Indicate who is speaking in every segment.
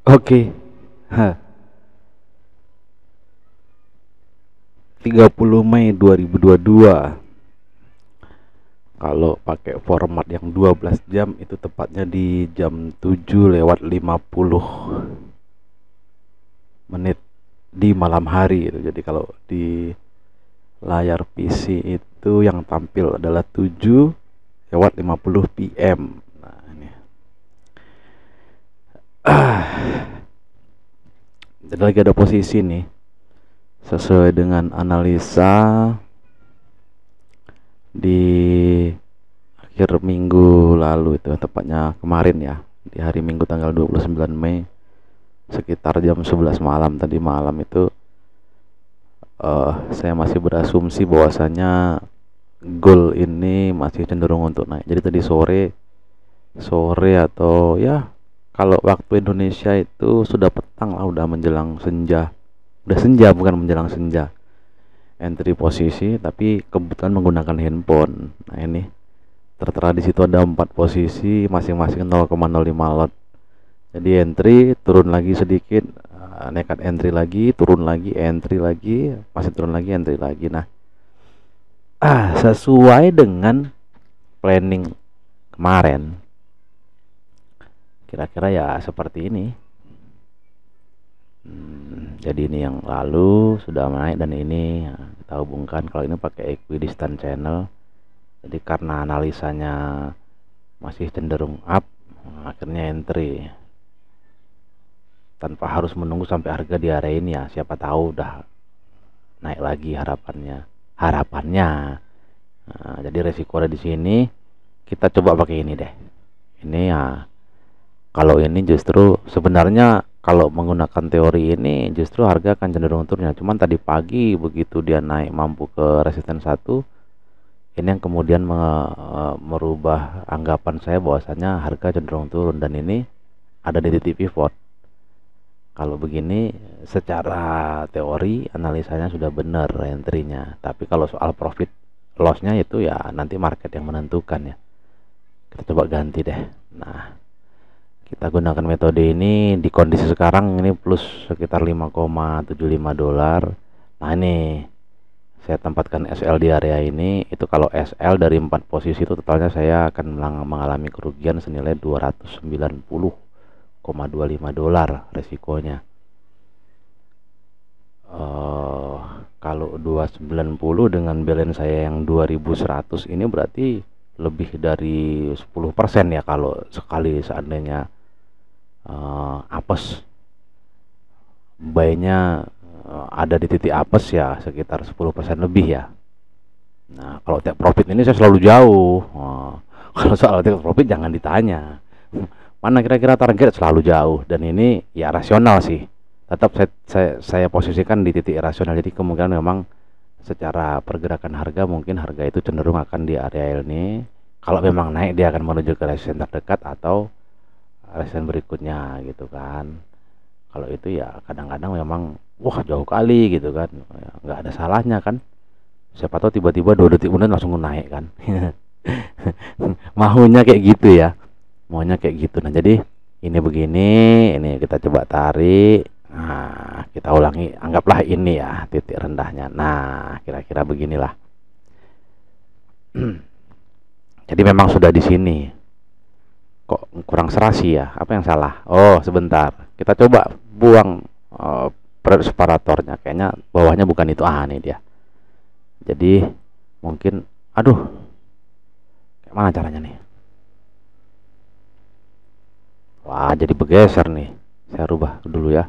Speaker 1: Oke. Hah, 30 Mei 2022. Kalau pakai format yang 12 jam itu tepatnya di jam 7:50 di malam hari itu. Jadi kalau di layar PC itu yang tampil adalah 7:50 PM. Nah, ini. Jadi lagi ada posisi nih sesuai dengan analisa di akhir minggu lalu, itu tepatnya kemarin ya, di hari Minggu tanggal 29 Mei sekitar jam 11 malam. Tadi malam itu saya masih berasumsi bahwasanya gold ini masih cenderung untuk naik. Jadi tadi sore sore atau ya kalau waktu Indonesia itu sudah petang lah, udah menjelang senja. Udah senja, bukan menjelang senja. Entry posisi tapi kebetulan menggunakan handphone. Nah, ini tertera di situ ada 4 posisi masing-masing 0,05 lot. Jadi entry, turun lagi sedikit, nekat entry lagi, turun lagi, entry lagi, masih turun lagi, entry lagi. Nah, sesuai dengan planning kemarin, kira-kira ya seperti ini. Jadi ini yang lalu sudah naik dan ini kita hubungkan. Kalau ini pakai equidistant channel, jadi karena analisanya masih cenderung up, akhirnya entry tanpa harus menunggu sampai harga di area ini ya. Siapa tahu udah naik lagi harapannya. Nah, jadi resiko ada di sini. Kita coba pakai ini deh. Ini ya, kalau ini justru sebenarnya kalau menggunakan teori ini justru harga akan cenderung turunnya. Cuman tadi pagi begitu dia naik mampu ke resisten 1, ini yang kemudian merubah anggapan saya bahwasanya harga cenderung turun, dan ini ada di titik pivot. Kalau begini secara teori analisanya sudah benar entry-nya, tapi kalau soal profit loss-nya itu ya nanti market yang menentukan ya. Kita coba ganti deh. Nah, kita gunakan metode ini di kondisi sekarang ini plus sekitar 5,75 dolar. Nah, ini saya tempatkan SL di area ini. Itu kalau SL dari 4 posisi itu totalnya saya akan mengalami kerugian senilai 290,25 dolar resikonya. Kalau 290 dengan balance saya yang 2100 ini berarti lebih dari 10% ya kalau sekali seandainya apes buy-nya ada di titik apes ya sekitar 10% lebih ya. Nah, kalau take profit ini saya selalu jauh. Kalau soal take profit jangan ditanya. Mana kira-kira target, selalu jauh, dan ini ya rasional sih. Tetap saya posisikan di titik rasional. Jadi kemungkinan memang secara pergerakan harga mungkin harga itu cenderung akan di area ini. Kalau memang naik dia akan menuju ke resisten terdekat atau resisten berikutnya gitu kan. Kalau itu ya kadang-kadang memang wah jauh kali gitu kan, nggak ada salahnya kan. Siapa tahu tiba-tiba 2 detik kemudian langsung naik kan. Maunya kayak gitu ya, maunya kayak gitu. Nah, jadi ini begini, ini kita coba tarik. Nah, kita ulangi, anggaplah ini ya titik rendahnya. Nah, kira-kira beginilah. Jadi memang sudah di sini. Kok kurang serasi ya? Apa yang salah? Oh, sebentar. Kita coba buang separatornya. Kayaknya bawahnya bukan itu. Nih dia. Jadi mungkin, aduh, kayak mana caranya nih? Wah, jadi bergeser nih. Saya rubah dulu ya.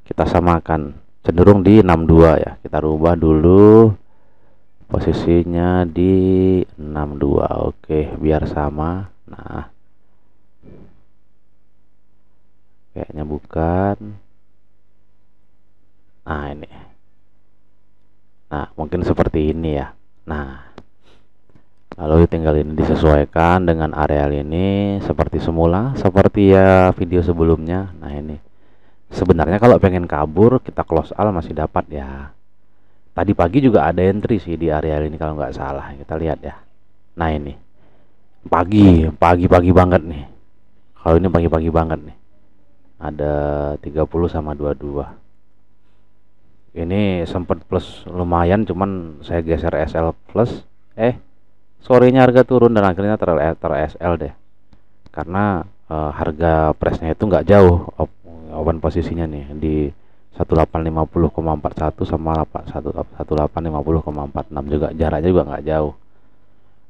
Speaker 1: Kita samakan, cenderung di 62 ya. Kita rubah dulu posisinya di 62. Oke, biar sama. Nah, kayaknya bukan. Nah, ini. Nah, mungkin seperti ini ya. Nah, lalu tinggal ini disesuaikan dengan areal ini seperti semula, seperti ya video sebelumnya. Nah, ini sebenarnya kalau pengen kabur kita close all masih dapat ya. Tadi pagi juga ada entry sih di areal ini kalau nggak salah. Kita lihat ya. Nah, ini pagi banget nih. Kalau ini pagi-pagi banget nih. ada 30 sama 22. Ini sempat plus lumayan, cuman saya geser SL plus, sorenya harga turun dan akhirnya ter SL deh, karena harga pressnya itu nggak jauh open posisinya nih di 1850,41 sama 1850,46, juga jaraknya juga nggak jauh,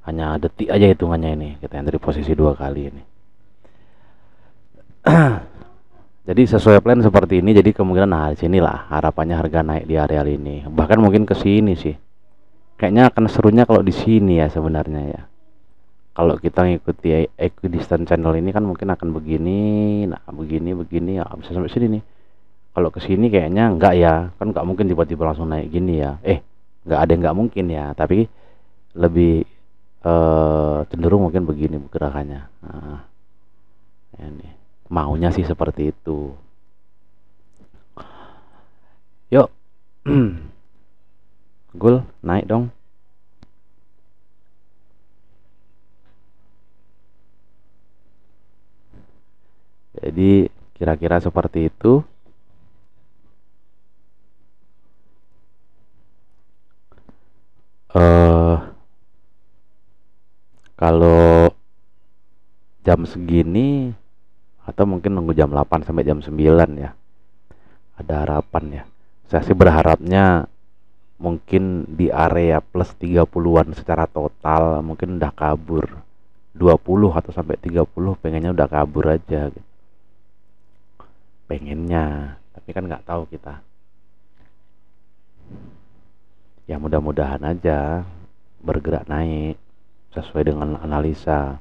Speaker 1: hanya detik aja hitungannya. Ini kita yang dari posisi 2 kali ini. Jadi sesuai plan seperti ini, jadi kemungkinan di sinilah harapannya harga naik di areal ini, bahkan mungkin ke sini sih. Kayaknya akan serunya kalau di sini ya sebenarnya ya. Kalau kita ngikuti equidistant channel ini kan mungkin akan begini, nah begini ya bisa sampai sini nih. Kalau ke sini kayaknya enggak ya, kan nggak mungkin tiba-tiba langsung naik gini ya. Nggak ada yang nggak mungkin ya, tapi lebih cenderung mungkin begini gerakannya. Nah, ini maunya sih seperti itu. Yuk, Gul naik dong. Jadi kira-kira seperti itu. Kalau jam segini atau mungkin nunggu jam 8 sampai jam 9 ya, ada harapan ya. Saya sih berharapnya mungkin di area plus 30-an secara total, mungkin udah kabur 20 atau sampai 30, pengennya udah kabur aja gitu. Pengennya, tapi kan nggak tahu kita. Ya mudah-mudahan aja bergerak naik sesuai dengan analisa.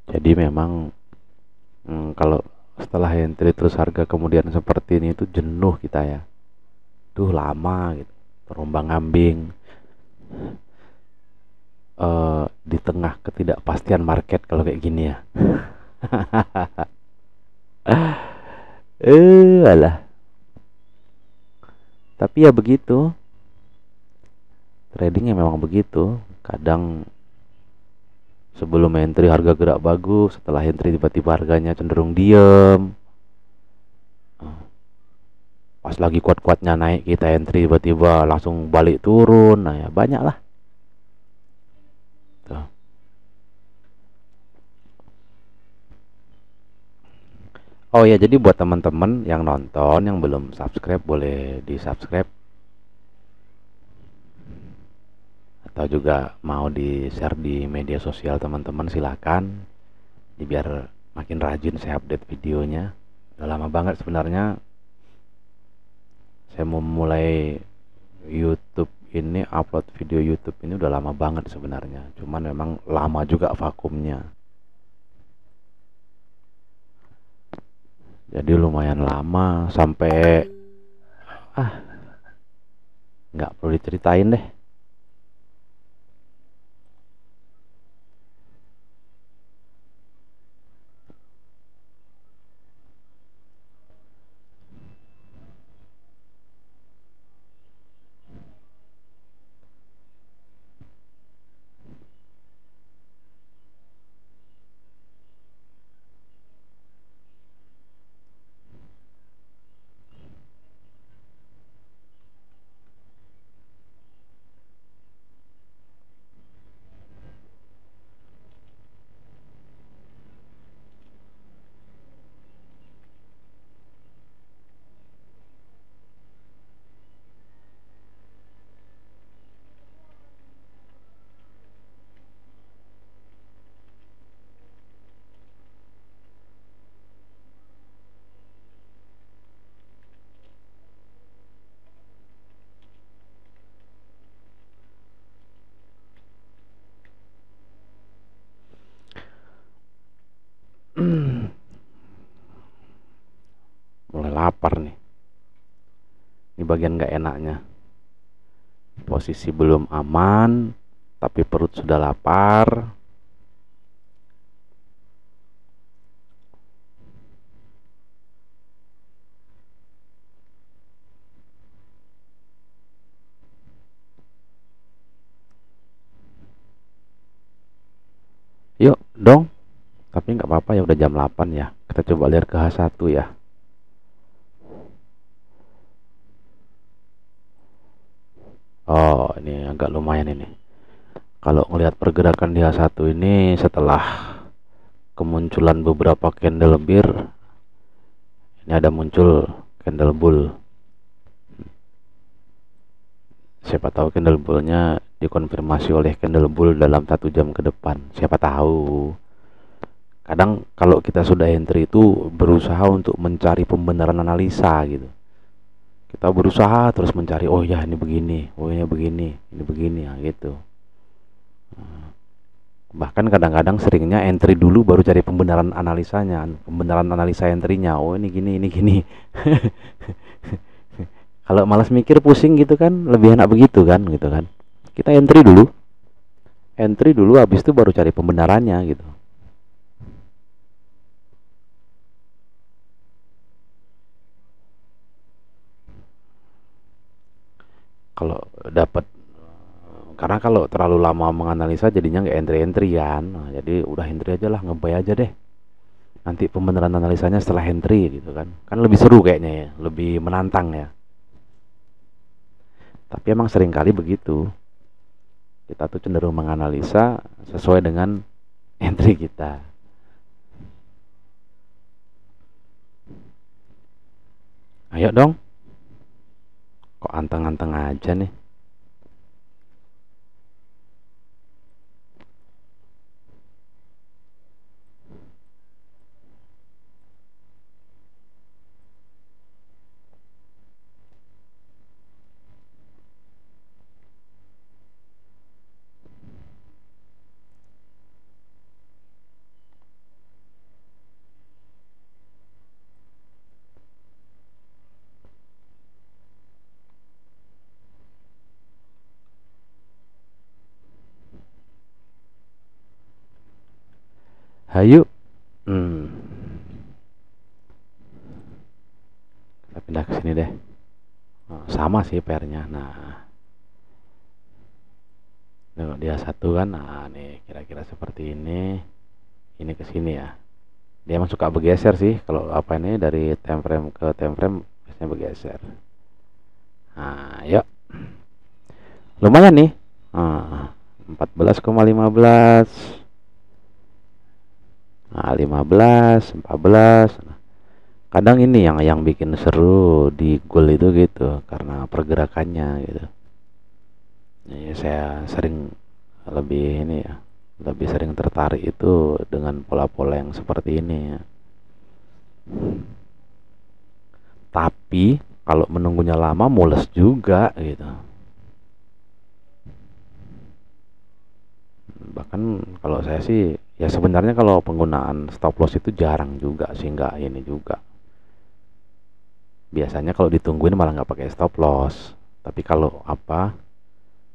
Speaker 1: Jadi memang kalau setelah entry terus harga kemudian seperti ini itu jenuh kita ya. Duh lama gitu, terombang-ambing di tengah ketidakpastian market kalau kayak gini ya. Alah. Tapi ya begitu, tradingnya memang begitu. Kadang sebelum entry harga gerak bagus, setelah entry tiba-tiba harganya cenderung diem. Pas lagi kuat-kuatnya naik kita entry, tiba-tiba langsung balik turun. Nah ya banyak lah. Tuh. Oh ya, jadi buat teman-teman yang nonton yang belum subscribe, boleh di subscribe, atau juga mau di share di media sosial teman-teman, silakan. Biar makin rajin saya update videonya. Udah lama banget sebenarnya saya mau mulai YouTube ini, upload video YouTube ini udah lama banget sebenarnya. Cuman memang lama juga vakumnya. Jadi lumayan lama sampai nggak perlu diceritain deh. Mulai lapar nih. Ini bagian nggak enaknya. posisi belum aman, tapi perut sudah lapar. Yuk dong, tapi nggak apa-apa ya, udah jam 8 ya. Kita coba lihat ke H1 ya. Oh, ini agak lumayan ini. Kalau ngelihat pergerakan di H1 ini setelah kemunculan beberapa candle bir, ini ada muncul candle bull. Siapa tahu candle bullnya dikonfirmasi oleh candle bull dalam 1 jam ke depan. Siapa tahu. Kadang kalau kita sudah entry itu berusaha untuk mencari pembenaran analisa gitu. Kita berusaha terus mencari, oh ya ini begini, oh ini begini, ini begini ya gitu. Bahkan kadang-kadang seringnya entry dulu baru cari pembenaran analisanya, pembenaran analisa entry-nya. Oh ini gini, ini gini. Kalau malas mikir pusing gitu kan, lebih enak begitu kan, gitu kan. Kita entry dulu, habis itu baru cari pembenarannya gitu. Kalau dapat, karena kalau terlalu lama menganalisa jadinya nggak entry kan. Nah, jadi udah entry aja lah, ngebay aja deh. Nanti pembenaran analisanya setelah entry gitu kan. Kan lebih seru kayaknya ya, lebih menantang ya. Tapi emang sering kali begitu. Kita tuh cenderung menganalisa sesuai dengan entry kita. Ayo dong. Kok anteng-anteng aja nih. Hayu. Kita pindah ke sini deh. Oh, sama sih PR-nya. Nah, dia satu kan. Nah, nih kira-kira seperti ini. Ini ke sini ya. Dia emang suka bergeser sih. Kalau apa ini dari time frame ke time frame biasanya bergeser. Nah, yuk. Lumayan nih. Nah, 14,15. Nah, 15, 14. Kadang ini yang bikin seru di goal itu gitu, karena pergerakannya gitu. Ya, saya sering lebih ini ya, lebih sering tertarik itu dengan pola-pola yang seperti ini ya. Tapi kalau menunggunya lama mules juga gitu. Bahkan kalau saya sih ya sebenarnya kalau penggunaan stop loss itu jarang juga sih, nggak ini juga. Biasanya kalau ditungguin malah nggak pakai stop loss. Tapi kalau apa,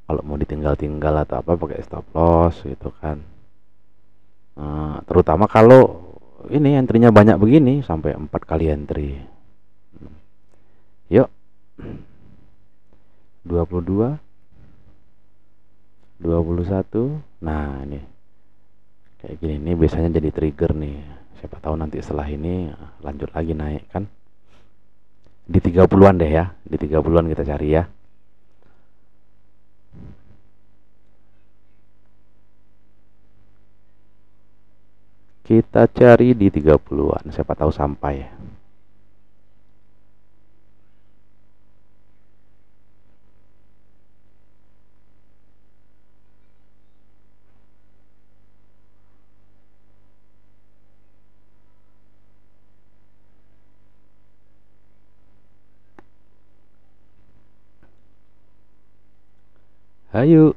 Speaker 1: kalau mau ditinggal-tinggal atau apa pakai stop loss gitu kan. Terutama kalau ini entry-nya banyak begini sampai 4 kali entry. Yuk. 22, 21. Nah, ini kayak gini nih biasanya jadi trigger nih. Siapa tahu nanti setelah ini lanjut lagi naik kan. Di 30-an deh ya. Di 30-an kita cari ya. Kita cari di 30-an, siapa tahu sampai. Ayo.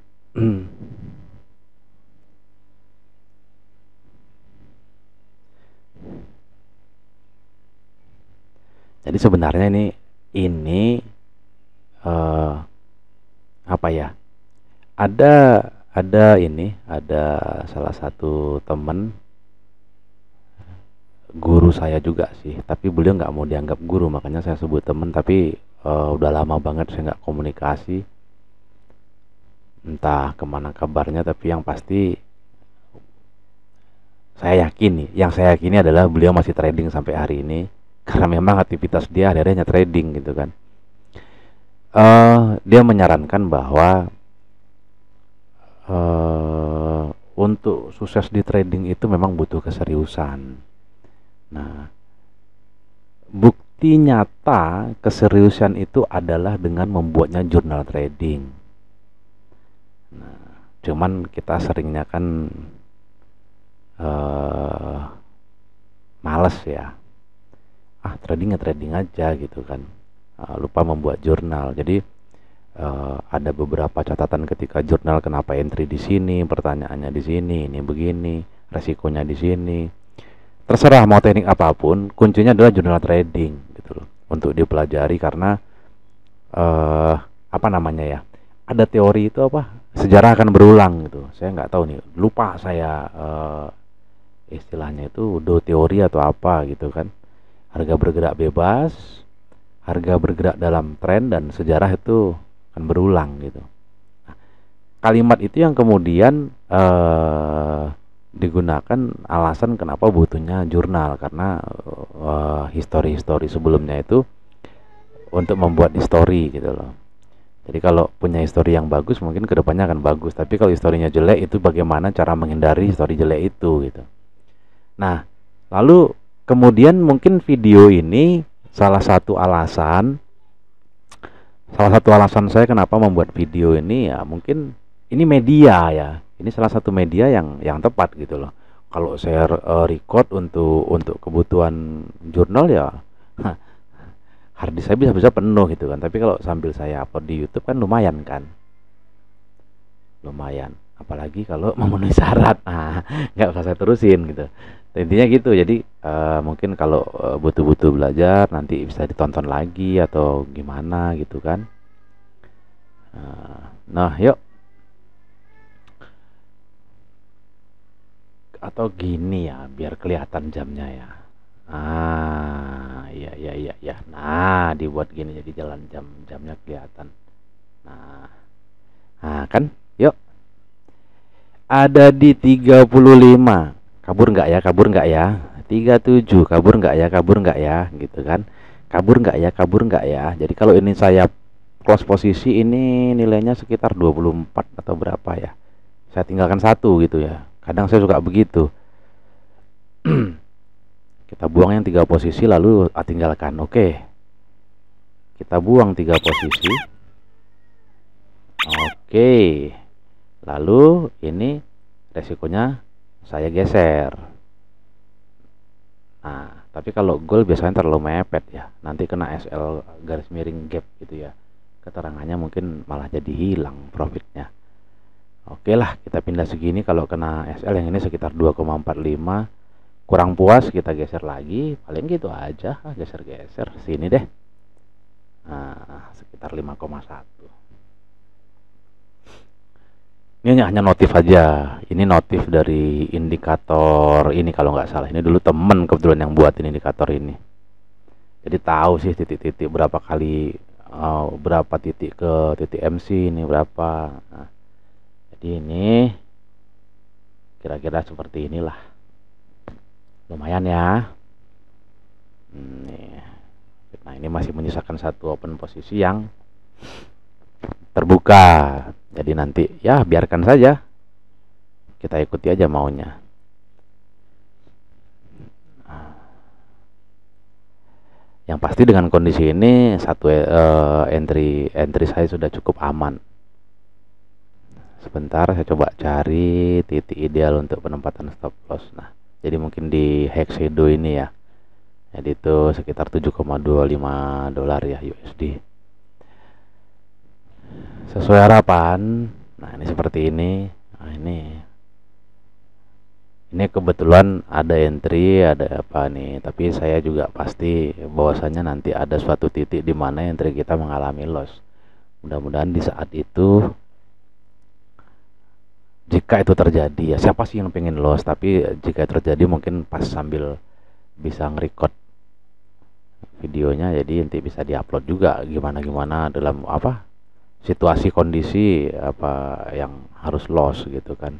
Speaker 1: Jadi sebenarnya ini uh, apa ya? Ada salah satu temen guru saya juga sih, tapi beliau nggak mau dianggap guru, makanya saya sebut temen. Tapi udah lama banget saya nggak komunikasi, entah kemana kabarnya. Tapi yang pasti yang saya yakini adalah beliau masih trading sampai hari ini, karena memang aktivitas dia akhirnya trading gitu kan. Dia menyarankan bahwa untuk sukses di trading itu memang butuh keseriusan. Nah, bukti nyata keseriusan itu adalah dengan membuatnya jurnal trading. Nah, cuman kita seringnya kan males ya. Trading aja gitu kan. Lupa membuat jurnal. Jadi ada beberapa catatan ketika jurnal, kenapa entry di sini, pertanyaannya di sini, ini begini, resikonya di sini. Terserah mau teknik apapun, kuncinya adalah jurnal trading gitu loh, untuk dipelajari. Karena apa namanya ya, ada teori itu apa, sejarah akan berulang gitu. Saya nggak tahu nih, lupa saya istilahnya itu do teori atau apa gitu kan. Harga bergerak bebas, harga bergerak dalam tren, dan sejarah itu akan berulang gitu. Nah, kalimat itu yang kemudian digunakan alasan kenapa butuhnya jurnal, karena histori-histori sebelumnya itu untuk membuat histori gitu loh. Jadi kalau punya histori yang bagus, mungkin kedepannya akan bagus. Tapi kalau historinya jelek, itu bagaimana cara menghindari histori jelek itu gitu. Nah, lalu kemudian mungkin video ini salah satu alasan saya kenapa membuat video ini, ya mungkin ini media ya. Ini salah satu media yang tepat gitu loh. Kalau saya record untuk kebutuhan jurnal ya, harddisk saya bisa penuh gitu kan. Tapi kalau sambil saya upload di YouTube kan lumayan kan. Lumayan. Apalagi kalau memenuhi syarat. Nggak usah saya terusin gitu. Intinya gitu. Jadi mungkin kalau butuh-butuh belajar nanti bisa ditonton lagi atau gimana gitu kan. Nah, yuk. Atau gini ya, biar kelihatan jamnya ya. Iya. Nah, dibuat gini jadi jalan jamnya kelihatan. Nah, kan? Yuk. Ada di 35. Kabur nggak ya? 37. Kabur nggak ya? Gitu kan? Kabur nggak ya? Jadi kalau ini saya close posisi, ini nilainya sekitar 24 atau berapa ya? Saya tinggalkan satu gitu ya. Kadang saya suka begitu. Kita buang yang 3 posisi lalu tinggalkan. Oke. Kita buang 3 posisi. Oke. Lalu ini resikonya saya geser. Nah, tapi kalau goal biasanya terlalu mepet ya. Nanti kena SL garis miring gap gitu ya. Keterangannya mungkin malah jadi hilang profitnya. Oke lah, kita pindah segini. Kalau kena SL yang ini sekitar 2,45. Kurang puas, kita geser lagi. Paling gitu aja, geser-geser sini deh. Nah, sekitar 5,1. Ini hanya notif aja. Ini notif dari indikator ini kalau nggak salah. Ini dulu temen kebetulan yang buat ini indikator ini. Jadi tahu sih titik-titik berapa kali, berapa titik ke titik MC ini berapa. Nah, jadi ini kira-kira seperti inilah. Lumayan ya. Nah, ini masih menyisakan satu open posisi yang terbuka. Jadi nanti ya biarkan saja. Kita ikuti aja maunya. Yang pasti dengan kondisi ini satu entry saya sudah cukup aman. Sebentar saya coba cari titik ideal untuk penempatan stop loss. Nah, jadi mungkin di hex shadow ini ya. Jadi itu sekitar 7,25 dolar ya USD. Sesuai harapan. Nah, ini seperti ini. Nah, ini kebetulan ada entry, ada apa nih. Tapi saya juga pasti bahwasanya nanti ada suatu titik di mana entry kita mengalami loss. Mudah-mudahan di saat itu, jika itu terjadi, ya siapa sih yang pengen loss, tapi jika itu terjadi mungkin pas sambil bisa nge-record videonya, jadi nanti bisa diupload juga gimana-gimana dalam apa situasi kondisi apa yang harus loss gitu kan.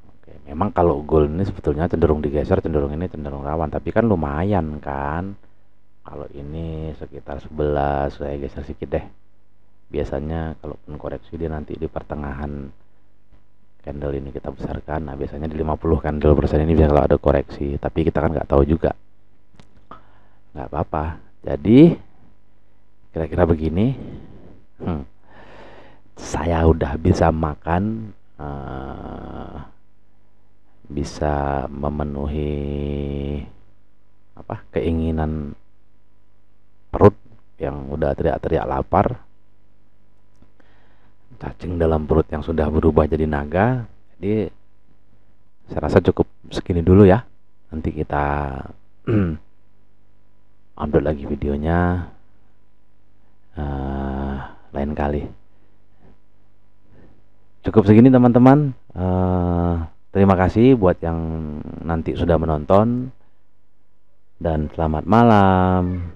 Speaker 1: Oke, memang kalau goal ini sebetulnya cenderung digeser, cenderung ini cenderung rawan, tapi kan lumayan kan. Kalau ini sekitar 11, saya geser sedikit deh. Biasanya kalaupun koreksi dia nanti di pertengahan candle ini kita besarkan. Nah, biasanya di 50 candle persen ini bisa kalau ada koreksi, tapi kita kan nggak tahu juga. Nggak apa-apa. Jadi kira-kira begini. Saya udah bisa makan, bisa memenuhi apa keinginan perut yang udah teriak-teriak lapar, cacing dalam perut yang sudah berubah jadi naga. Jadi saya rasa cukup segini dulu ya. Nanti kita upload lagi videonya lain kali. Cukup segini teman-teman. Terima kasih buat yang nanti sudah menonton, dan selamat malam.